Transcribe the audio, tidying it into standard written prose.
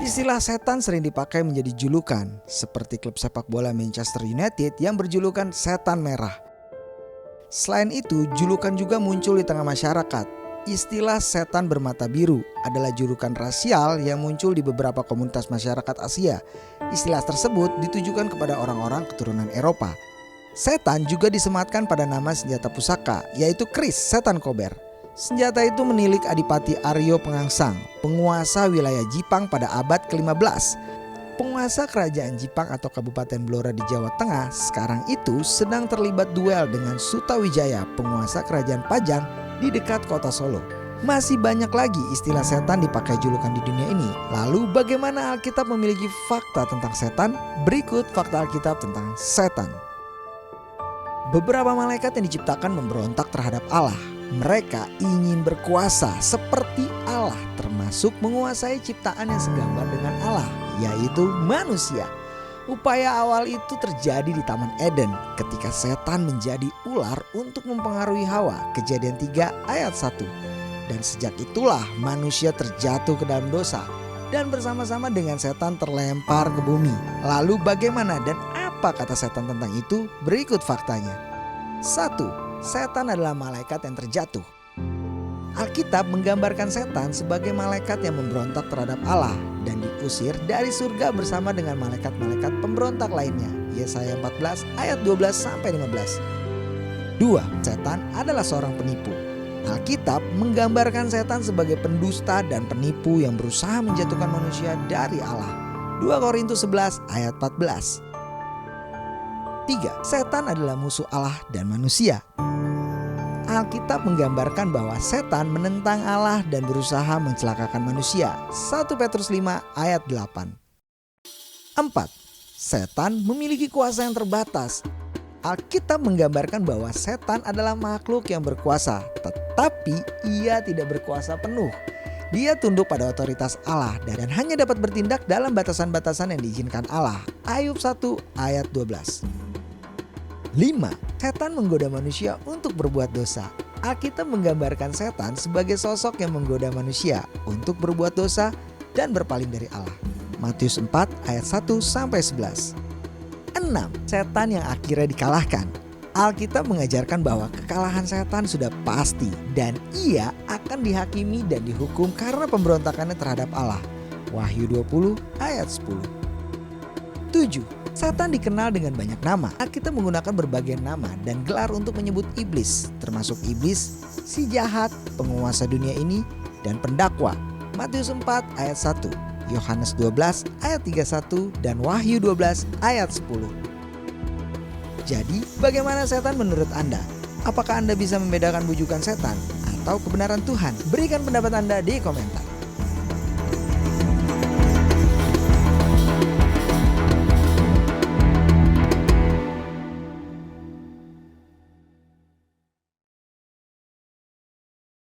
Istilah setan sering dipakai menjadi julukan, seperti klub sepak bola Manchester United yang berjulukan Setan Merah. Selain itu, julukan juga muncul di tengah masyarakat. Istilah setan bermata biru adalah julukan rasial yang muncul di beberapa komunitas masyarakat Asia. Istilah tersebut ditujukan kepada orang-orang keturunan Eropa. Setan juga disematkan pada nama senjata pusaka, yaitu kris setan kober. Senjata itu menilik Adipati Aryo Pengangsang, penguasa wilayah Jipang pada abad ke-15. Penguasa kerajaan Jipang atau Kabupaten Blora di Jawa Tengah sekarang itu sedang terlibat duel dengan Sutawijaya, penguasa kerajaan Pajang di dekat kota Solo. Masih banyak lagi istilah setan dipakai julukan di dunia ini. Lalu bagaimana Alkitab memiliki fakta tentang setan? Berikut fakta Alkitab tentang setan. Beberapa malaikat yang diciptakan memberontak terhadap Allah. Mereka ingin berkuasa seperti Allah, termasuk menguasai ciptaan yang segambar dengan Allah, yaitu manusia. Upaya awal itu terjadi di Taman Eden ketika setan menjadi ular untuk mempengaruhi Hawa, Kejadian 3 ayat 1. Dan sejak itulah manusia terjatuh ke dalam dosa dan bersama-sama dengan setan terlempar ke bumi. Lalu bagaimana dan apa kata setan tentang itu? Berikut faktanya. 1. Setan adalah malaikat yang terjatuh. Alkitab menggambarkan setan sebagai malaikat yang memberontak terhadap Allah dan diusir dari surga bersama dengan malaikat-malaikat pemberontak lainnya. Yesaya 14 ayat 12-15. 2. Setan adalah seorang penipu. Alkitab menggambarkan setan sebagai pendusta dan penipu yang berusaha menjatuhkan manusia dari Allah. 2 Korintus 11 ayat 14. 3. Setan adalah musuh Allah dan manusia. Alkitab menggambarkan bahwa setan menentang Allah dan berusaha mencelakakan manusia. 1 Petrus 5 ayat 8. 4. Setan memiliki kuasa yang terbatas. Alkitab menggambarkan bahwa setan adalah makhluk yang berkuasa, tetapi ia tidak berkuasa penuh. Dia tunduk pada otoritas Allah dan hanya dapat bertindak dalam batasan-batasan yang diizinkan Allah. Ayub 1 ayat 12. 5. Setan menggoda manusia untuk berbuat dosa. Alkitab menggambarkan setan sebagai sosok yang menggoda manusia untuk berbuat dosa dan berpaling dari Allah. Matius 4 ayat 1-11. 6. Setan yang akhirnya dikalahkan. Alkitab mengajarkan bahwa kekalahan setan sudah pasti dan ia akan dihakimi dan dihukum karena pemberontakannya terhadap Allah. Wahyu 20 ayat 10. 7. Setan dikenal dengan banyak nama. Alkitab menggunakan berbagai nama dan gelar untuk menyebut iblis, termasuk iblis, si jahat, penguasa dunia ini, dan pendakwa. Matius 4 ayat 1, Yohanes 12 ayat 31, dan Wahyu 12 ayat 10. Jadi, bagaimana setan menurut Anda? Apakah Anda bisa membedakan bujukan setan atau kebenaran Tuhan? Berikan pendapat Anda di komentar.